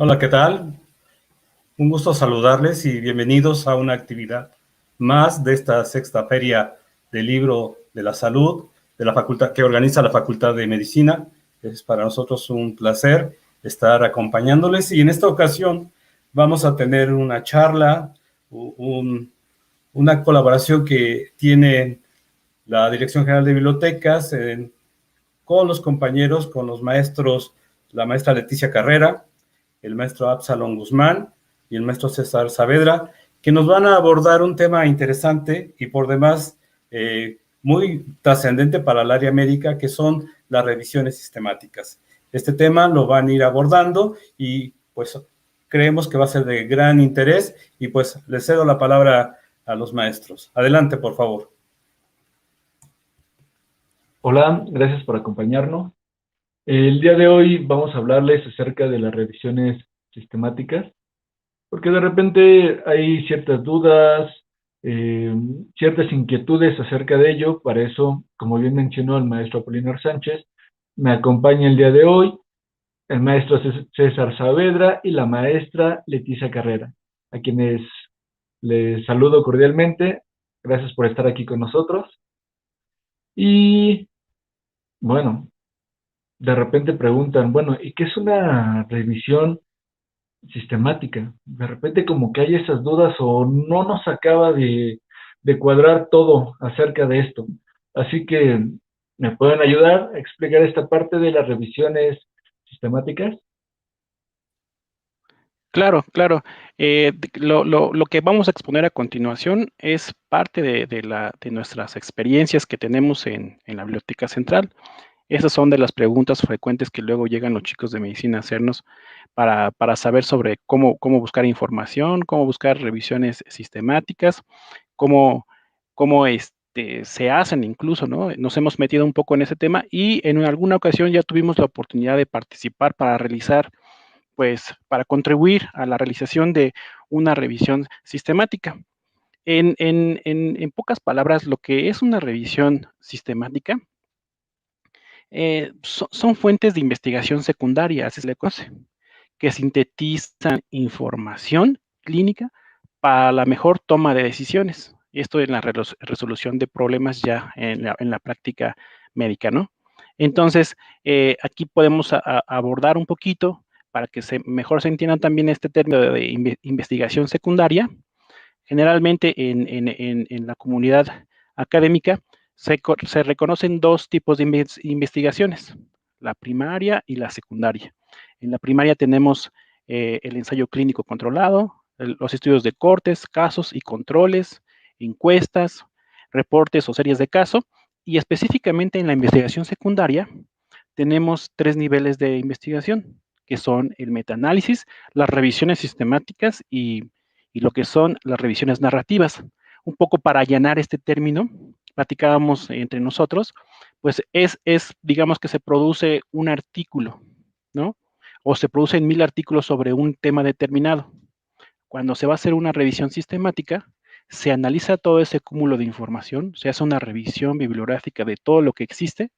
Hola, ¿qué tal? Un gusto saludarles y bienvenidos a una actividad más de esta sexta feria del libro de la salud de la facultad que organiza la Facultad de Medicina. Es para nosotros un placer estar acompañándoles y en esta ocasión vamos a tener una charla, una colaboración que tiene la Dirección General de Bibliotecas con los compañeros, con los maestros, la maestra Leticia Carrera, el maestro Absalón Guzmán y el maestro César Saavedra, que nos van a abordar un tema interesante y por demás muy trascendente para el área médica, que son las revisiones sistemáticas. Este tema lo van a ir abordando y pues creemos que va a ser de gran interés y pues les cedo la palabra a los maestros. Adelante, por favor. Hola, gracias por acompañarnos. El día de hoy vamos a hablarles acerca de las revisiones sistemáticas, porque de repente hay ciertas dudas, eh, ciertas inquietudes acerca de ello. Para eso, como bien mencionó el maestro Apolinar Sánchez, me acompaña el día de hoy el maestro César Saavedra y la maestra Leticia Carrera, a quienes les saludo cordialmente. Gracias por estar aquí con nosotros. Y bueno, de repente preguntan, bueno, ¿y qué es una revisión sistemática? De repente como que hay esas dudas o no nos acaba de cuadrar todo acerca de esto. Así que, ¿me pueden ayudar a explicar esta parte de las revisiones sistemáticas? Claro, claro. Lo que vamos a exponer a continuación es parte de nuestras experiencias que tenemos en la Biblioteca Central. Esas son de las preguntas frecuentes que luego llegan los chicos de medicina a hacernos para saber sobre cómo buscar información, cómo buscar revisiones sistemáticas, cómo se hacen incluso, ¿no? Nos hemos metido un poco en ese tema y en alguna ocasión ya tuvimos la oportunidad de participar para realizar, pues, para contribuir a la realización de una revisión sistemática. En pocas palabras, lo que es una revisión sistemática son fuentes de investigación secundaria, así se le conoce, que sintetizan información clínica para la mejor toma de decisiones. Esto en la resolución de problemas ya en la práctica médica, ¿no? Entonces, aquí podemos abordar un poquito para que mejor se entienda también este término de investigación secundaria. Generalmente en la comunidad académica se reconocen dos tipos de investigaciones, la primaria y la secundaria. En la primaria tenemos el ensayo clínico controlado, los estudios de cortes, casos y controles, encuestas, reportes o series de caso, y específicamente en la investigación secundaria tenemos tres niveles de investigación, que son el metaanálisis, las revisiones sistemáticas y lo que son las revisiones narrativas. Un poco para allanar este término, platicábamos entre nosotros, pues digamos que se produce un artículo, ¿no? O se producen 1000 artículos sobre un tema determinado. Cuando se va a hacer una revisión sistemática, se analiza todo ese cúmulo de información, se hace una revisión bibliográfica de todo lo que existe.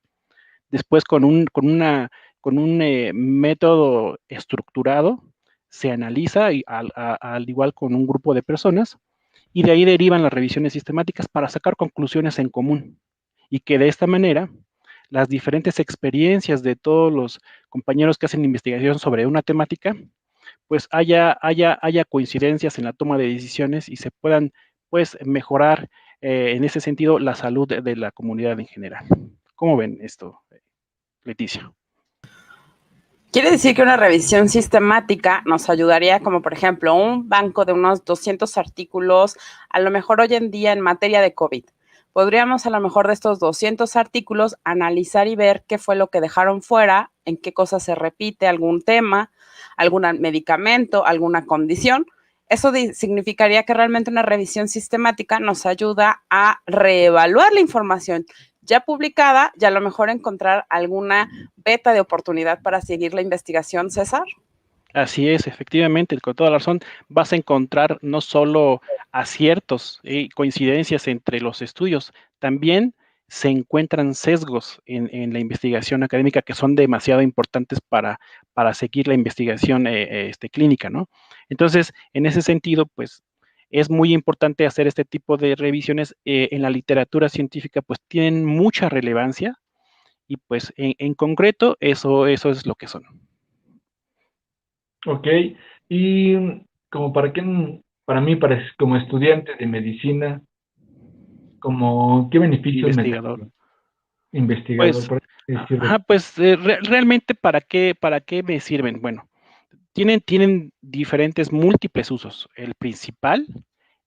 Después, con un método estructurado, se analiza al igual con un grupo de personas, y de ahí derivan las revisiones sistemáticas para sacar conclusiones en común, y que de esta manera las diferentes experiencias de todos los compañeros que hacen investigación sobre una temática, pues haya coincidencias en la toma de decisiones y se puedan, pues, mejorar en ese sentido la salud de la comunidad en general. ¿Cómo ven esto, Leticia? Quiere decir que una revisión sistemática nos ayudaría, como por ejemplo, un banco de unos 200 artículos, a lo mejor hoy en día en materia de COVID. Podríamos a lo mejor de estos 200 artículos analizar y ver qué fue lo que dejaron fuera, en qué cosas se repite algún tema, algún medicamento, alguna condición. Eso significaría que realmente una revisión sistemática nos ayuda a reevaluar la información ya publicada y a lo mejor encontrar alguna beta de oportunidad para seguir la investigación, César. Así es, efectivamente, con toda la razón, vas a encontrar no solo aciertos y coincidencias entre los estudios, también se encuentran sesgos en la investigación académica que son demasiado importantes para seguir la investigación clínica, ¿no? Entonces, en ese sentido, pues, es muy importante hacer este tipo de revisiones en la literatura científica, pues tienen mucha relevancia y pues en concreto eso es lo que son. Ok, y como para mí, como estudiante de medicina, como, ¿qué beneficios me Investigador. trae investigador, Pues, por así decirlo? pues realmente ¿para qué me sirven? Bueno, tienen diferentes múltiples usos. El principal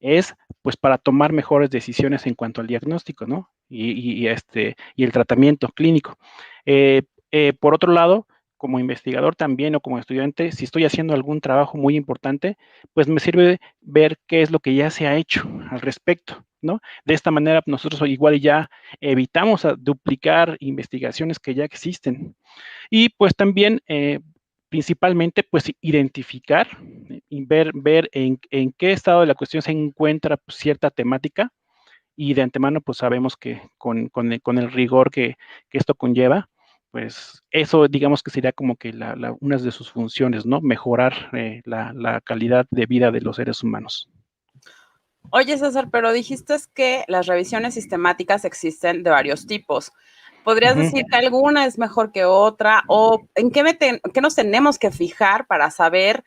es pues para tomar mejores decisiones en cuanto al diagnóstico, ¿no? Y el tratamiento clínico. Por otro lado, como investigador también o como estudiante, si estoy haciendo algún trabajo muy importante, pues me sirve ver qué es lo que ya se ha hecho al respecto, ¿no? De esta manera nosotros igual ya evitamos duplicar investigaciones que ya existen. Y pues también principalmente pues identificar y ver en qué estado de la cuestión se encuentra pues, cierta temática y de antemano pues sabemos que con el rigor que esto conlleva, pues eso digamos que sería como que una de sus funciones, ¿no? Mejorar la calidad de vida de los seres humanos. Oye, César, pero dijiste que las revisiones sistemáticas existen de varios tipos. ¿Podrías decir que alguna es mejor que otra? ¿O en qué nos tenemos que fijar para saber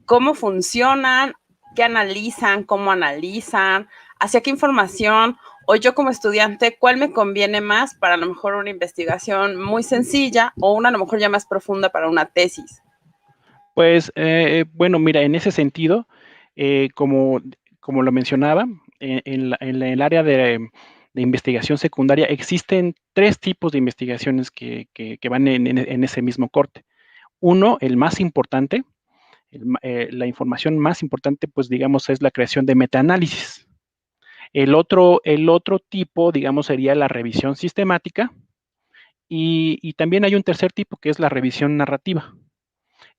cómo funcionan, qué analizan, cómo analizan, hacia qué información? O yo como estudiante, ¿cuál me conviene más para a lo mejor una investigación muy sencilla o una a lo mejor ya más profunda para una tesis? Pues bueno, mira, en ese sentido, como lo mencionaba, en el área de investigación secundaria existen 3 tipos de investigaciones que van en ese mismo corte. Uno, el más importante, la información más importante, pues digamos, es la creación de metaanálisis. El otro tipo, digamos, sería la revisión sistemática y también hay un tercer tipo que es la revisión narrativa.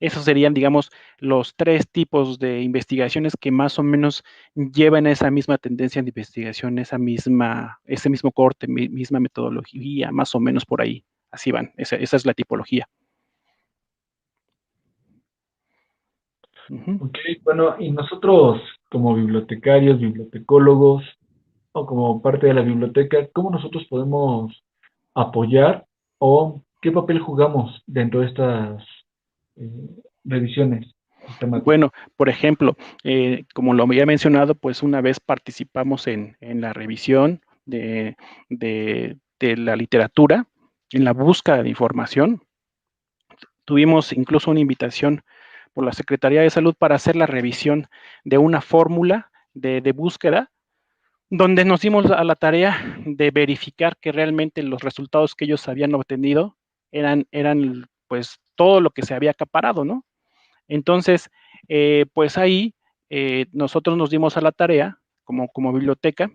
Esos serían, digamos, los 3 tipos de investigaciones que más o menos llevan a esa misma tendencia de investigación, ese mismo corte, misma metodología, más o menos por ahí. Así van, esa es la tipología. Ok, bueno, y nosotros como bibliotecarios, bibliotecólogos o como parte de la biblioteca, ¿cómo nosotros podemos apoyar o qué papel jugamos dentro de estas eh, revisiones sistemáticas? Bueno, por ejemplo, como lo había mencionado, pues una vez participamos en la revisión de la literatura, en la búsqueda de información. Tuvimos incluso una invitación por la Secretaría de Salud para hacer la revisión de una fórmula de búsqueda, donde nos dimos a la tarea de verificar que realmente los resultados que ellos habían obtenido eran pues todo lo que se había acaparado, ¿no? Entonces, pues ahí nosotros nos dimos a la tarea, como biblioteca,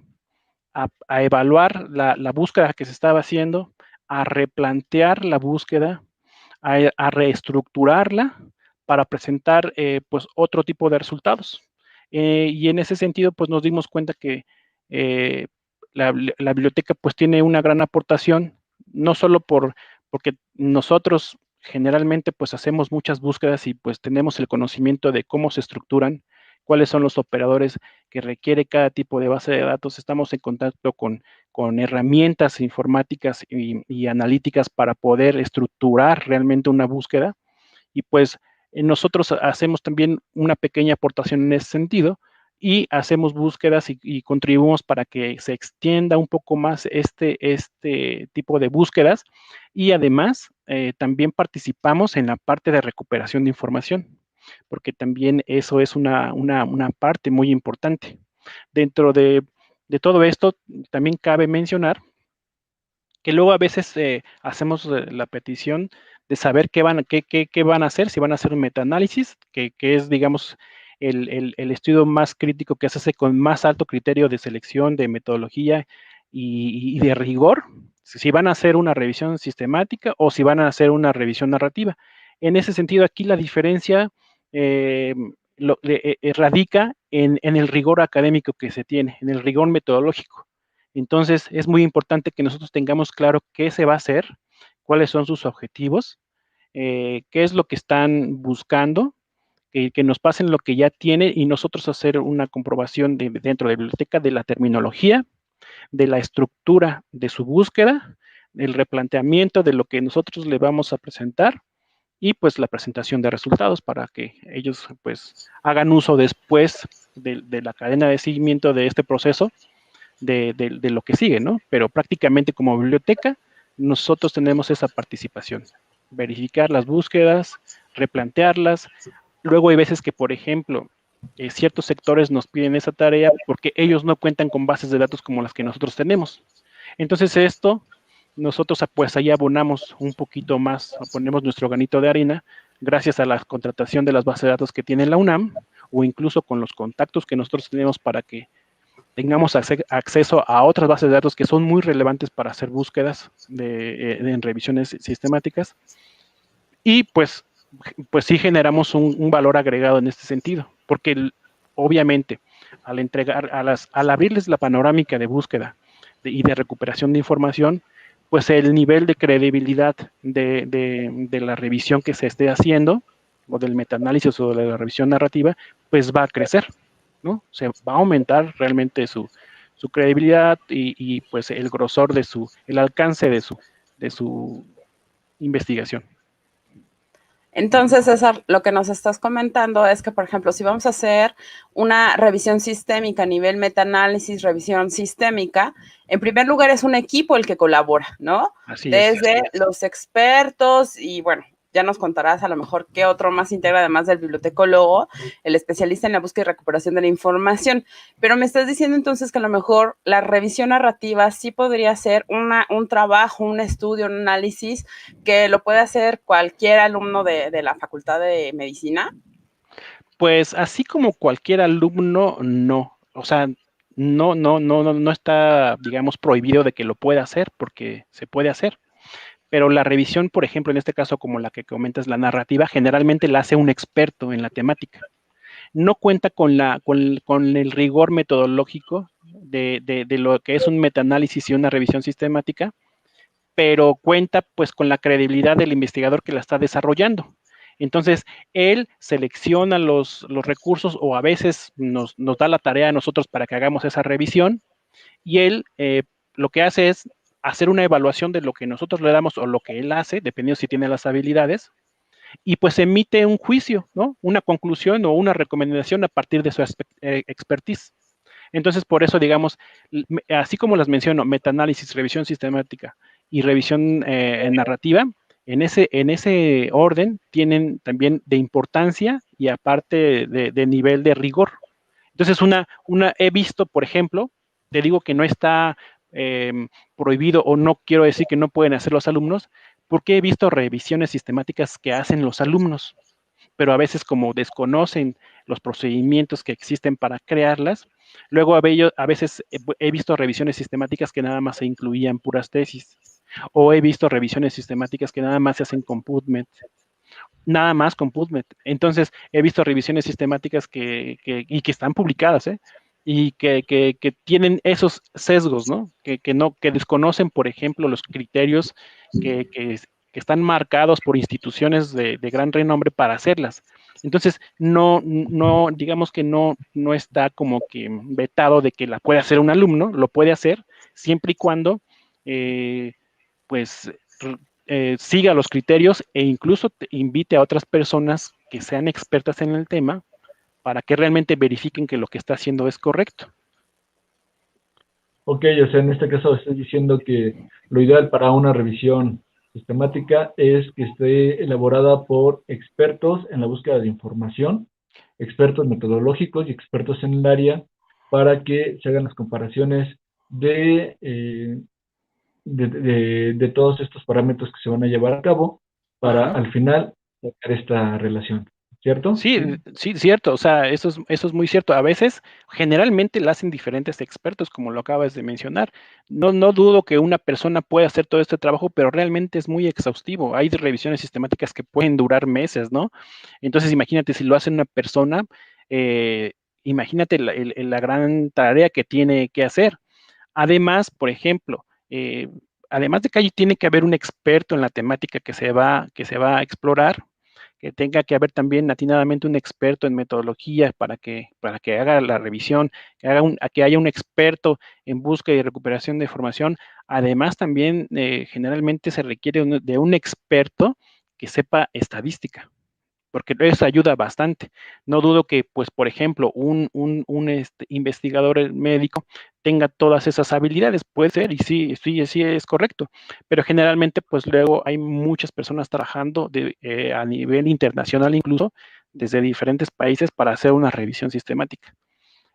a evaluar la búsqueda que se estaba haciendo, a replantear la búsqueda, a reestructurarla para presentar pues otro tipo de resultados. Y en ese sentido, pues nos dimos cuenta que eh, la biblioteca pues tiene una gran aportación, no solo porque nosotros generalmente pues hacemos muchas búsquedas y pues tenemos el conocimiento de cómo se estructuran, cuáles son los operadores que requiere cada tipo de base de datos. Estamos en contacto con herramientas informáticas y analíticas para poder estructurar realmente una búsqueda. Y pues nosotros hacemos también una pequeña aportación en ese sentido y hacemos búsquedas y contribuimos para que se extienda un poco más este tipo de búsquedas y además también participamos en la parte de recuperación de información, porque también eso es una parte muy importante. Dentro de todo esto, también cabe mencionar que luego a veces hacemos la petición de saber qué van a hacer, si van a hacer un metaanálisis, que es, digamos, el estudio más crítico que se hace con más alto criterio de selección, de metodología y de rigor, si van a hacer una revisión sistemática o si van a hacer una revisión narrativa. En ese sentido, aquí la diferencia eh, radica en el rigor académico que se tiene, en el rigor metodológico. Entonces, es muy importante que nosotros tengamos claro qué se va a hacer, cuáles son sus objetivos, qué es lo que están buscando, que nos pasen lo que ya tiene y nosotros hacer una comprobación dentro de la biblioteca de la terminología, de la estructura de su búsqueda, el replanteamiento de lo que nosotros le vamos a presentar y pues la presentación de resultados para que ellos pues hagan uso después de la cadena de seguimiento de este proceso de lo que sigue, ¿no? Pero prácticamente como biblioteca nosotros tenemos esa participación, verificar las búsquedas, replantearlas. Luego hay veces que, por ejemplo, ciertos sectores nos piden esa tarea porque ellos no cuentan con bases de datos como las que nosotros tenemos. Entonces esto, nosotros pues ahí abonamos un poquito más, ponemos nuestro granito de arena, gracias a la contratación de las bases de datos que tiene la UNAM, o incluso con los contactos que nosotros tenemos para que tengamos acceso a otras bases de datos que son muy relevantes para hacer búsquedas en revisiones sistemáticas. Y pues sí generamos un valor agregado en este sentido, porque obviamente al abrirles la panorámica de búsqueda y de recuperación de información, pues el nivel de credibilidad de la revisión que se esté haciendo, o del metaanálisis o de la revisión narrativa, pues va a crecer, ¿no? Se va a aumentar realmente su credibilidad y pues el grosor el alcance de su investigación. Entonces, César, lo que nos estás comentando es que, por ejemplo, si vamos a hacer una revisión sistémica a nivel metaanálisis, revisión sistémica, en primer lugar es un equipo el que colabora, ¿no? Así Desde los expertos y, bueno, ya nos contarás a lo mejor qué otro más integra además del bibliotecólogo, el especialista en la búsqueda y recuperación de la información. Pero me estás diciendo entonces que a lo mejor la revisión narrativa sí podría ser un trabajo, un estudio, un análisis que lo puede hacer cualquier alumno de la Facultad de Medicina. Pues así como cualquier alumno, no. O sea, no está, digamos, prohibido de que lo pueda hacer, porque se puede hacer. Pero la revisión, por ejemplo, en este caso, como la que comentas, la narrativa, generalmente la hace un experto en la temática. No cuenta con el rigor metodológico de lo que es un metaanálisis y una revisión sistemática, pero cuenta pues con la credibilidad del investigador que la está desarrollando. Entonces, él selecciona los recursos o a veces nos da la tarea a nosotros para que hagamos esa revisión y él lo que hace es hacer una evaluación de lo que nosotros le damos o lo que él hace, dependiendo si tiene las habilidades, y pues emite un juicio, ¿no? Una conclusión o una recomendación a partir de su expertise. Entonces, por eso, digamos, así como las menciono, metaanálisis, revisión sistemática y revisión narrativa, en ese orden tienen también de importancia y aparte de nivel de rigor. Entonces, he visto, por ejemplo, te digo que no está prohibido o no quiero decir que no pueden hacer los alumnos, porque he visto revisiones sistemáticas que hacen los alumnos, pero a veces como desconocen los procedimientos que existen para crearlas, luego a veces he visto revisiones sistemáticas que nada más se incluían puras tesis, o he visto revisiones sistemáticas que nada más se hacen con PubMed, nada más con PubMed. Entonces, he visto revisiones sistemáticas y que están publicadas, y que tienen esos sesgos, ¿no? Que desconocen, por ejemplo, los criterios que están marcados por instituciones de gran renombre para hacerlas. Entonces, digamos que no está como que vetado de que la pueda hacer un alumno, lo puede hacer siempre y cuando, pues, siga los criterios e incluso invite a otras personas que sean expertas en el tema para que realmente verifiquen que lo que está haciendo es correcto. Ok, o sea, en este caso estoy diciendo que lo ideal para una revisión sistemática es que esté elaborada por expertos en la búsqueda de información, expertos metodológicos y expertos en el área, para que se hagan las comparaciones de todos estos parámetros que se van a llevar a cabo para al final sacar esta relación, ¿cierto? Sí, cierto. O sea, eso es muy cierto. A veces, generalmente la hacen diferentes expertos, como lo acabas de mencionar. No dudo que una persona pueda hacer todo este trabajo, pero realmente es muy exhaustivo. Hay revisiones sistemáticas que pueden durar meses, ¿no? Entonces, imagínate si lo hace una persona, imagínate la gran tarea que tiene que hacer. Además, por ejemplo, además de que ahí tiene que haber un experto en la temática que se va a explorar, que tenga que haber también atinadamente un experto en metodología para que haga la revisión, que haya un experto en búsqueda y recuperación de información. Además, también generalmente se requiere de un experto que sepa estadística, porque eso ayuda bastante. No dudo que, pues, por ejemplo, un investigador médico tenga todas esas habilidades, puede ser, y sí es correcto, pero generalmente, pues, luego hay muchas personas trabajando a nivel internacional, incluso, desde diferentes países para hacer una revisión sistemática.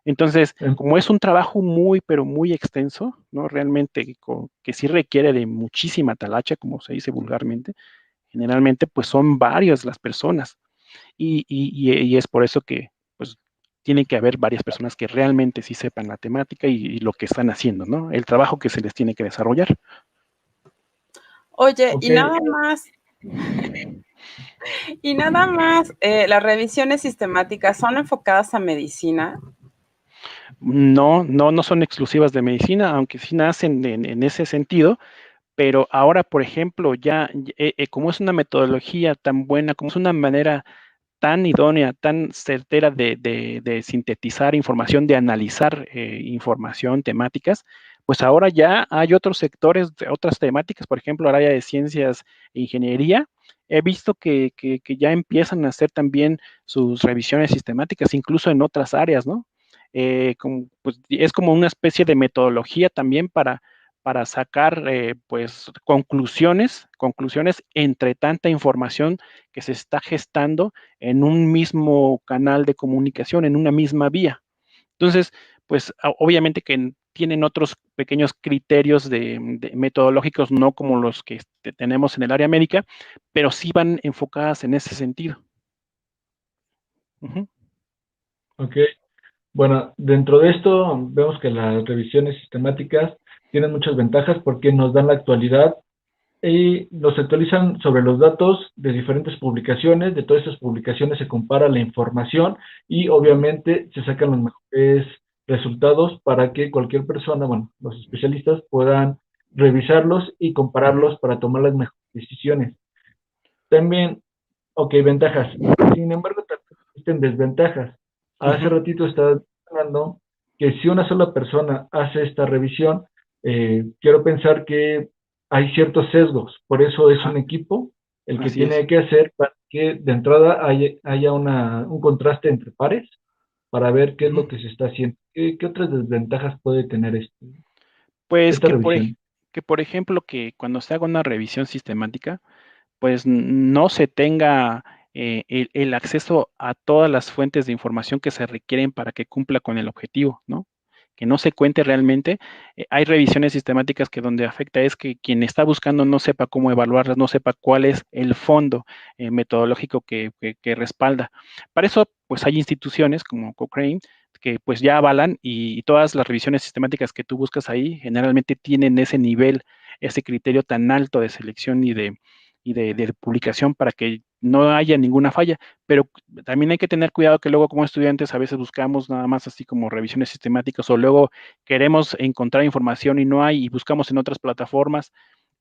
Entonces, como es un trabajo muy, pero muy extenso, ¿no? Realmente que sí requiere de muchísima talacha, como se dice vulgarmente, generalmente, pues, son varias las personas. Y es por eso que, pues, tiene que haber varias personas que realmente sí sepan la temática y lo que están haciendo, ¿no? El trabajo que se les tiene que desarrollar. Oye, y nada más, las revisiones sistemáticas son enfocadas a medicina. No son exclusivas de medicina, aunque sí nacen en ese sentido, pero ahora, por ejemplo, como es una metodología tan buena, como es una manera tan idónea, tan certera de sintetizar información, de analizar información, temáticas, pues ahora ya hay otros sectores, otras temáticas, por ejemplo, el área de ciencias e ingeniería. He visto que ya empiezan a hacer también sus revisiones sistemáticas, incluso en otras áreas, ¿no? Pues, es como una especie de metodología también para sacar pues conclusiones entre tanta información que se está gestando en un mismo canal de comunicación, en una misma vía. Entonces, pues obviamente que tienen otros pequeños criterios de metodológicos, no como los que tenemos en el área médica, pero sí van enfocadas en ese sentido. Uh-huh. Ok. Bueno, dentro de esto vemos que las revisiones sistemáticas tienen muchas ventajas porque nos dan la actualidad y nos actualizan sobre los datos de diferentes publicaciones. De todas esas publicaciones se compara la información y obviamente se sacan los mejores resultados para que cualquier persona, bueno, los especialistas puedan revisarlos y compararlos para tomar las mejores decisiones. También, ok, ventajas. Sin embargo, también existen desventajas. Hace ratito estaba hablando que si una sola persona hace esta revisión, quiero pensar que hay ciertos sesgos. Por eso es un equipo el que Así es. tiene que hacer para que de entrada haya un contraste entre pares para ver qué es lo que se está haciendo. ¿Qué otras desventajas puede tener Pues esta revisión? que por ejemplo, que cuando se haga una revisión sistemática, pues no se tenga el acceso a todas las fuentes de información que se requieren para que cumpla con el objetivo, ¿no? Que no se cuente realmente. Hay revisiones sistemáticas que donde afecta es que quien está buscando no sepa cómo evaluarlas, no sepa cuál es el fondo metodológico que respalda. Para eso, pues hay instituciones como Cochrane que pues ya avalan y todas las revisiones sistemáticas que tú buscas ahí generalmente tienen ese nivel, ese criterio tan alto de selección y de publicación para que no haya ninguna falla, pero también hay que tener cuidado que luego como estudiantes a veces buscamos nada más así como revisiones sistemáticas o luego queremos encontrar información y no hay y buscamos en otras plataformas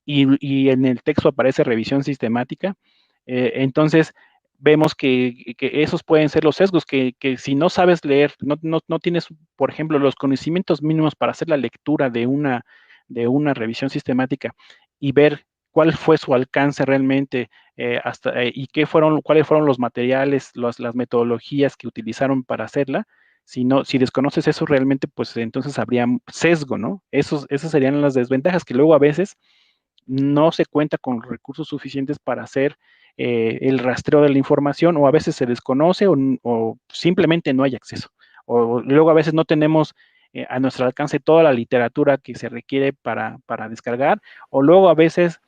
y en el texto aparece revisión sistemática. Entonces vemos que esos pueden ser los sesgos, que si no sabes leer, no tienes, por ejemplo, los conocimientos mínimos para hacer la lectura de una revisión sistemática y ver cuál fue su alcance realmente y cuáles fueron los materiales, las metodologías que utilizaron para hacerla. Si desconoces eso realmente, pues entonces habría sesgo, ¿no? Esas serían las desventajas que luego a veces no se cuenta con recursos suficientes para hacer el rastreo de la información o a veces se desconoce o simplemente no hay acceso. O luego a veces no tenemos a nuestro alcance toda la literatura que se requiere para descargar o luego a veces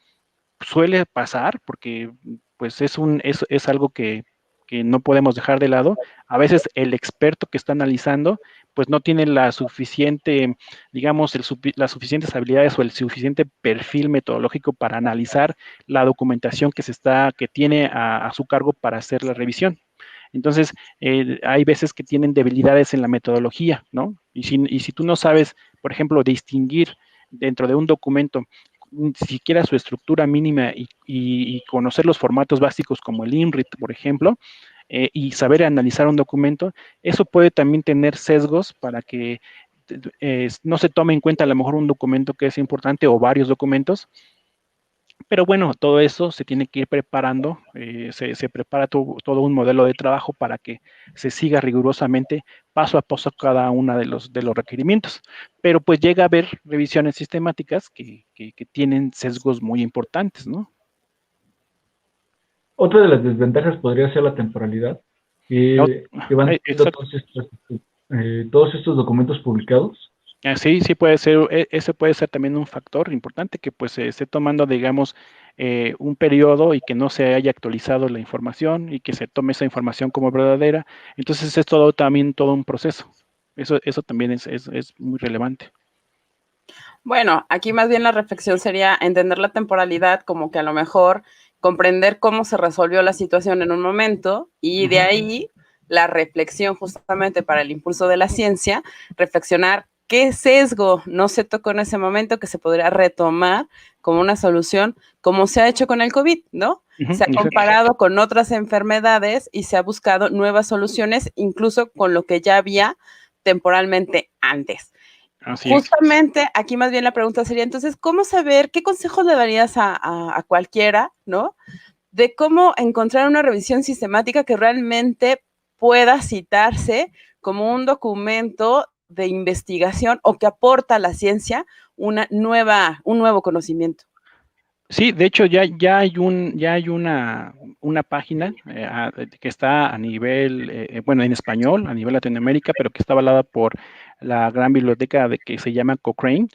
suele pasar porque pues es algo que no podemos dejar de lado. A veces el experto que está analizando pues no tiene la suficiente, digamos, las suficientes habilidades o el suficiente perfil metodológico para analizar la documentación que tiene a su cargo para hacer la revisión. Entonces, hay veces que tienen debilidades en la metodología, ¿no? Y si tú no sabes por ejemplo, distinguir dentro de un documento siquiera su estructura mínima y conocer los formatos básicos como el INRIT, por ejemplo, y saber analizar un documento, eso puede también tener sesgos para que no se tome en cuenta a lo mejor un documento que es importante o varios documentos. Pero bueno, todo eso se tiene que ir preparando, se prepara todo un modelo de trabajo para que se siga rigurosamente paso a paso cada uno de los requerimientos. Pero pues llega a haber revisiones sistemáticas que tienen sesgos muy importantes, ¿no? Otra de las desventajas podría ser la temporalidad, que van teniendo todos estos documentos publicados. Sí, sí puede ser, ese puede ser también un factor importante que pues se esté tomando, digamos, un periodo y que no se haya actualizado la información y que se tome esa información como verdadera. Entonces es también todo un proceso. Eso también es muy relevante. Bueno, aquí más bien la reflexión sería entender la temporalidad como que a lo mejor comprender cómo se resolvió la situación en un momento y de ahí la reflexión justamente para el impulso de la ciencia, reflexionar qué sesgo no se tocó en ese momento que se podría retomar como una solución, como se ha hecho con el COVID, ¿no? Se ha comparado con otras enfermedades y se ha buscado nuevas soluciones, incluso con lo que ya había temporalmente antes. Justamente aquí más bien la pregunta sería, entonces, ¿cómo saber, qué consejos le darías a cualquiera, ¿no? De cómo encontrar una revisión sistemática que realmente pueda citarse como un documento de investigación o que aporta a la ciencia un nuevo conocimiento. Sí, de hecho ya hay una página que está a nivel, bueno, en español, a nivel Latinoamérica, pero que está avalada por la gran biblioteca que se llama Cochrane,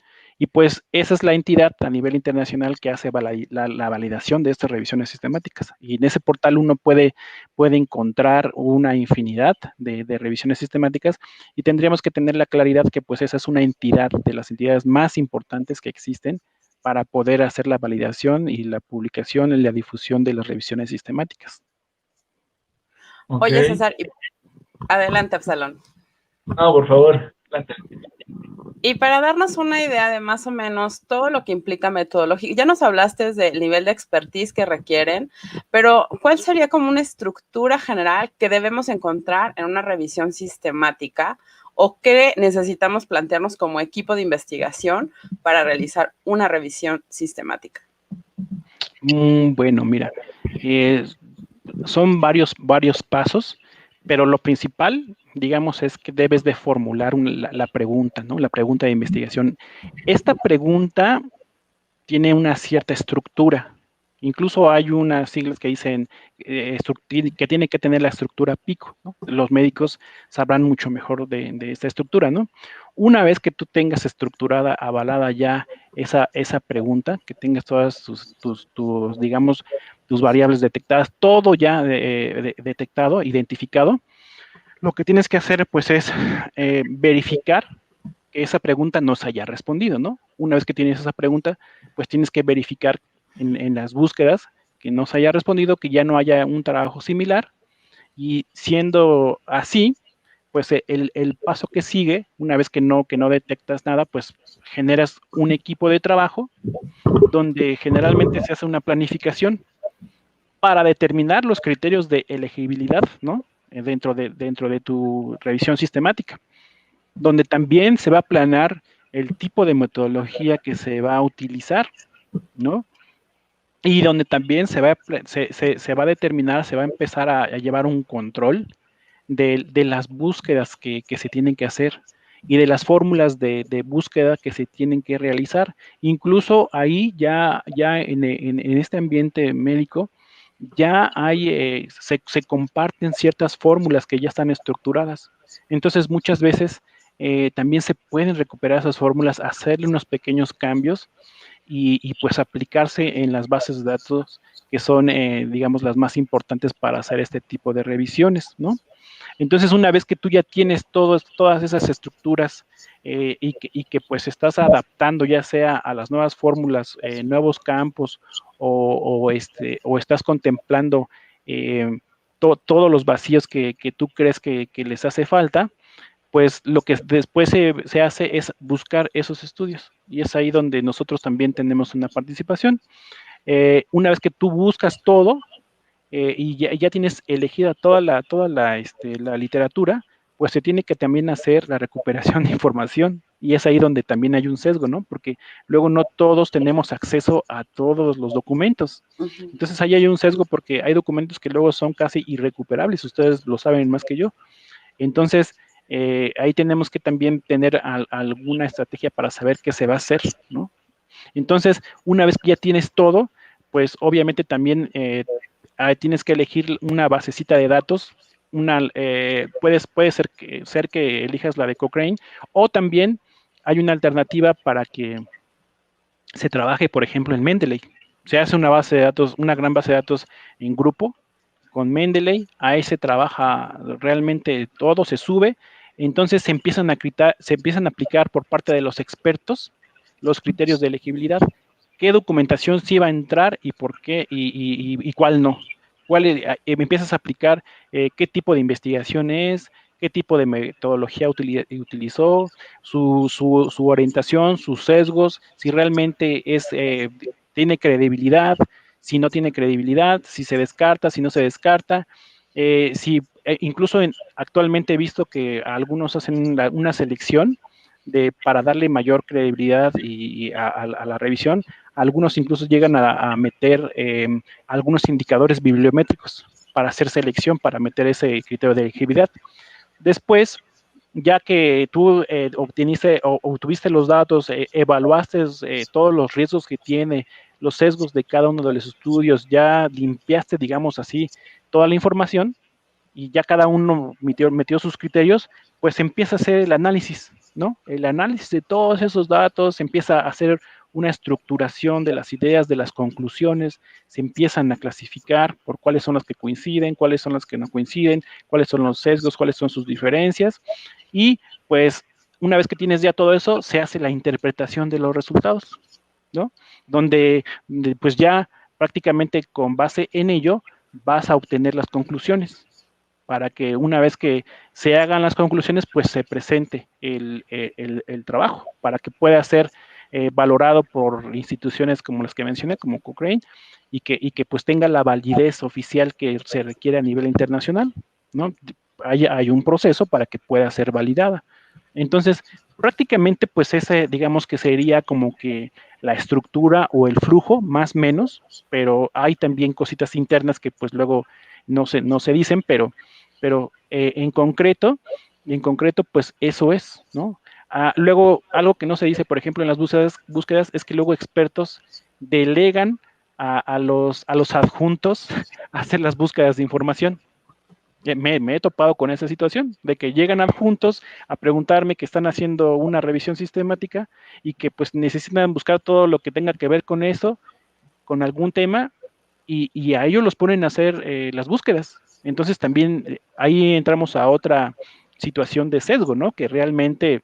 y pues esa es la entidad a nivel internacional que hace la validación de estas revisiones sistemáticas. Y en ese portal uno puede encontrar una infinidad de revisiones sistemáticas y tendríamos que tener la claridad que pues esa es una entidad de las entidades más importantes que existen para poder hacer la validación y la publicación y la difusión de las revisiones sistemáticas. Oye, César, adelante, Absalón. No, por favor, adelante. Y para darnos una idea de más o menos todo lo que implica metodología, ya nos hablaste del nivel de expertise que requieren, pero ¿cuál sería como una estructura general que debemos encontrar en una revisión sistemática o qué necesitamos plantearnos como equipo de investigación para realizar una revisión sistemática? Bueno, mira, son varios pasos, pero lo principal, digamos, es que debes de formular la pregunta, ¿no? La pregunta de investigación. Esta pregunta tiene una cierta estructura. Incluso hay unas siglas que dicen que tiene que tener la estructura PICO, ¿no? Los médicos sabrán mucho mejor de esta estructura, ¿no? Una vez que tú tengas estructurada, avalada ya esa pregunta, que tengas todas tus digamos, tus variables detectadas, todo ya detectado, identificado, lo que tienes que hacer, pues, es verificar que esa pregunta no se haya respondido, ¿no? Una vez que tienes esa pregunta, pues tienes que verificar en las búsquedas que no se haya respondido, que ya no haya un trabajo similar, y siendo así, pues el paso que sigue, una vez que no detectas nada, pues generas un equipo de trabajo donde generalmente se hace una planificación para determinar los criterios de elegibilidad, ¿no? Dentro de tu revisión sistemática, donde también se va a planear el tipo de metodología que se va a utilizar, ¿no? Y donde también se va a determinar, se va a empezar a llevar un control de las búsquedas que se tienen que hacer y de las fórmulas de búsqueda que se tienen que realizar. Incluso ahí ya en este ambiente médico, ya hay, se comparten ciertas fórmulas que ya están estructuradas. Entonces, muchas veces también se pueden recuperar esas fórmulas, hacerle unos pequeños cambios y pues aplicarse en las bases de datos que son, digamos, las más importantes para hacer este tipo de revisiones, ¿no? Entonces, una vez que tú ya tienes todas esas estructuras y que pues estás adaptando ya sea a las nuevas fórmulas, nuevos campos o estás contemplando todos los vacíos que tú crees que les hace falta, pues lo que después se hace es buscar esos estudios, y es ahí donde nosotros también tenemos una participación. Una vez que tú buscas todo, y ya tienes elegida la literatura, pues se tiene que también hacer la recuperación de información, y es ahí donde también hay un sesgo, ¿no? Porque luego no todos tenemos acceso a todos los documentos. Entonces ahí hay un sesgo porque hay documentos que luego son casi irrecuperables, ustedes lo saben más que yo. Entonces, ahí tenemos que también tener alguna estrategia para saber qué se va a hacer, ¿no? Entonces, una vez que ya tienes todo, pues obviamente también tienes que elegir una basecita de datos. Puede ser que elijas la de Cochrane, o también hay una alternativa para que se trabaje, por ejemplo, en Mendeley. Se hace una base de datos, una gran base de datos en grupo con Mendeley, ahí se trabaja realmente todo, se sube, entonces se empiezan a aplicar por parte de los expertos los criterios de elegibilidad. ¿Qué documentación sí va a entrar y por qué y cuál no? Empiezas a aplicar qué tipo de investigación es, qué tipo de metodología utilizó, su orientación, sus sesgos, si realmente tiene credibilidad, si no tiene credibilidad, si se descarta, si no se descarta. Incluso actualmente he visto que algunos hacen una selección para darle mayor credibilidad a la revisión. Algunos incluso llegan a meter algunos indicadores bibliométricos para hacer selección, para meter ese criterio de elegibilidad. Después, ya que tú obtuviste los datos, evaluaste todos los riesgos que tiene, los sesgos de cada uno de los estudios, ya limpiaste, digamos así, toda la información, y ya cada uno metió sus criterios, pues empieza a hacer el análisis, ¿no? El análisis de todos esos datos, empieza a hacer una estructuración de las ideas, de las conclusiones, se empiezan a clasificar por cuáles son las que coinciden, cuáles son las que no coinciden, cuáles son los sesgos, cuáles son sus diferencias, y pues una vez que tienes ya todo eso, se hace la interpretación de los resultados, ¿no? Donde pues ya prácticamente con base en ello vas a obtener las conclusiones, para que una vez que se hagan las conclusiones, pues se presente el trabajo, para que pueda ser valorado por instituciones como las que mencioné, como Cochrane, y que pues tenga la validez oficial que se requiere a nivel internacional, ¿no? Hay un proceso para que pueda ser validada. Entonces, prácticamente, pues ese, digamos que sería como que la estructura o el flujo, más o menos, pero hay también cositas internas que pues luego no se dicen, pero en concreto, pues eso es, ¿no? Luego, algo que no se dice, por ejemplo, en las búsquedas es que luego expertos delegan a los adjuntos a hacer las búsquedas de información. Me he topado con esa situación, de que llegan adjuntos a preguntarme que están haciendo una revisión sistemática y que pues necesitan buscar todo lo que tenga que ver con eso, con algún tema, y a ellos los ponen a hacer las búsquedas. Entonces también ahí entramos a otra situación de sesgo, ¿no? Que realmente,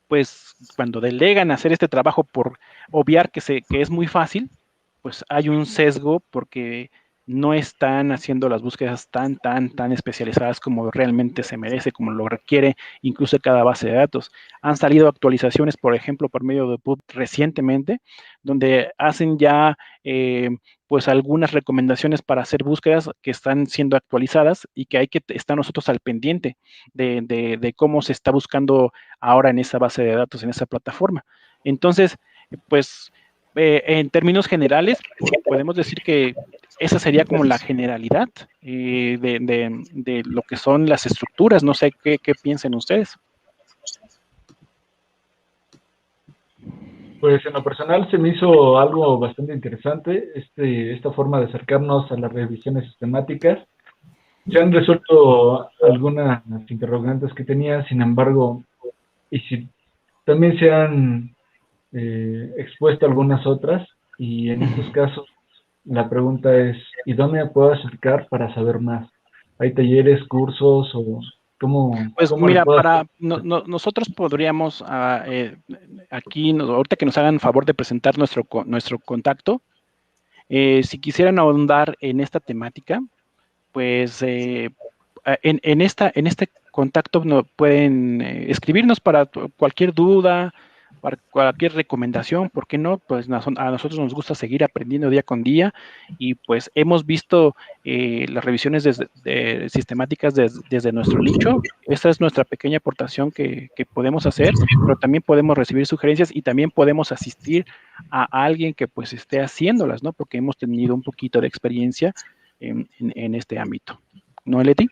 pues cuando delegan a hacer este trabajo por obviar que es muy fácil, pues hay un sesgo porque no están haciendo las búsquedas tan especializadas como realmente se merece, como lo requiere incluso cada base de datos. Han salido actualizaciones, por ejemplo, por medio de PUB recientemente, donde hacen ya pues algunas recomendaciones para hacer búsquedas que están siendo actualizadas y que hay que estar nosotros al pendiente de cómo se está buscando ahora en esa base de datos, en esa plataforma. Entonces, pues en términos generales, podemos decir que esa sería como la generalidad de lo que son las estructuras. No sé qué piensen ustedes. Pues en lo personal se me hizo algo bastante interesante esta forma de acercarnos a las revisiones sistemáticas. Se han resuelto algunas interrogantes que tenía, sin embargo, y si también se han expuesto algunas otras, y en estos casos la pregunta es, ¿y dónde me puedo acercar para saber más? ¿Hay talleres, cursos o cómo Pues le mira, puedo hacer? nosotros podríamos, aquí, ahorita que nos hagan favor de presentar nuestro contacto, si quisieran ahondar en esta temática, pues en este contacto pueden escribirnos para cualquier duda, para cualquier recomendación, ¿por qué no? Pues a nosotros nos gusta seguir aprendiendo día con día y pues hemos visto las revisiones sistemáticas desde nuestro nicho. Esta es nuestra pequeña aportación que podemos hacer, pero también podemos recibir sugerencias y también podemos asistir a alguien que pues esté haciéndolas, ¿no? Porque hemos tenido un poquito de experiencia en este ámbito. ¿No, Leti?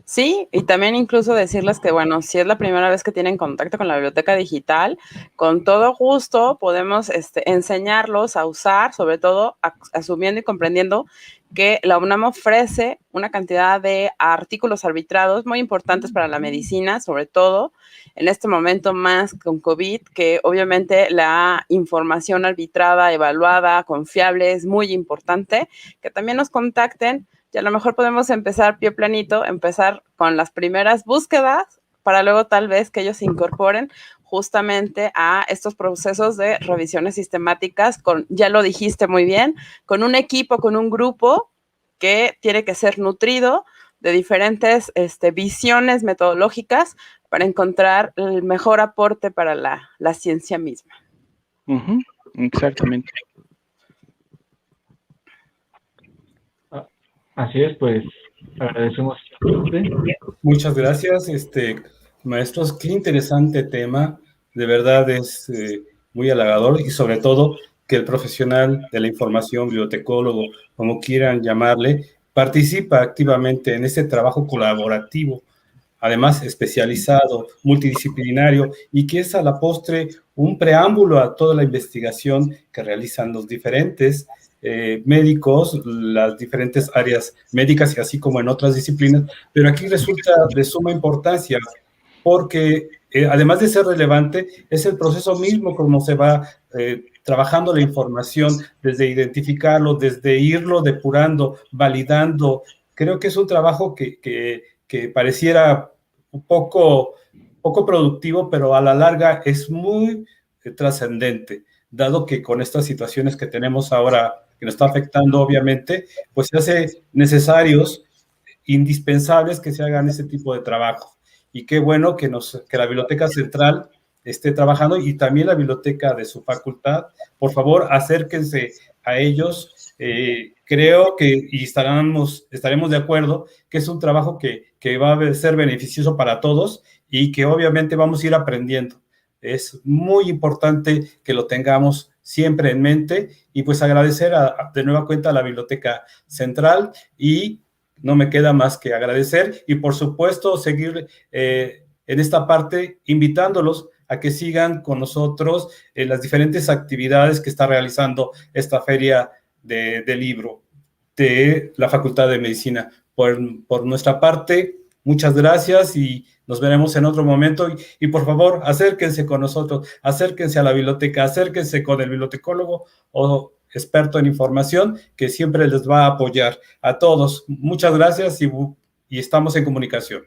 Sí, y también incluso decirles que, bueno, si es la primera vez que tienen contacto con la biblioteca digital, con todo gusto podemos enseñarlos a usar, sobre todo asumiendo y comprendiendo que la UNAM ofrece una cantidad de artículos arbitrados muy importantes para la medicina, sobre todo en este momento más con COVID, que obviamente la información arbitrada, evaluada, confiable es muy importante, que también nos contacten. Y a lo mejor podemos empezar pie planito, empezar con las primeras búsquedas para luego tal vez que ellos se incorporen justamente a estos procesos de revisiones sistemáticas con, ya lo dijiste muy bien, con un equipo, con un grupo que tiene que ser nutrido de diferentes visiones metodológicas para encontrar el mejor aporte para la ciencia misma. Uh-huh, exactamente. Así es, pues agradecemos. Muchas gracias, maestros. Qué interesante tema. De verdad es muy halagador y sobre todo que el profesional de la información, bibliotecólogo, como quieran llamarle, participa activamente en este trabajo colaborativo, además especializado, multidisciplinario, y que es a la postre un preámbulo a toda la investigación que realizan los diferentes médicos, las diferentes áreas médicas y así como en otras disciplinas, pero aquí resulta de suma importancia porque además de ser relevante, es el proceso mismo como se va trabajando la información, desde identificarlo, desde irlo depurando, validando. Creo que es un trabajo que pareciera un poco productivo, pero a la larga es muy trascendente, dado que con estas situaciones que tenemos ahora, que nos está afectando obviamente, pues se hace necesarios, indispensables que se hagan ese tipo de trabajo. Y qué bueno que la Biblioteca Central esté trabajando y también la biblioteca de su facultad. Por favor, acérquense a ellos. Creo que y estaremos de acuerdo que es un trabajo que va a ser beneficioso para todos y que obviamente vamos a ir aprendiendo. Es muy importante que lo tengamos siempre en mente y pues agradecer de nueva cuenta a la Biblioteca Central y no me queda más que agradecer y por supuesto seguir en esta parte invitándolos a que sigan con nosotros en las diferentes actividades que está realizando esta feria de libro de la Facultad de Medicina. Por nuestra parte, muchas gracias y nos veremos en otro momento y por favor acérquense con nosotros, acérquense a la biblioteca, acérquense con el bibliotecólogo o experto en información que siempre les va a apoyar a todos. Muchas gracias y estamos en comunicación.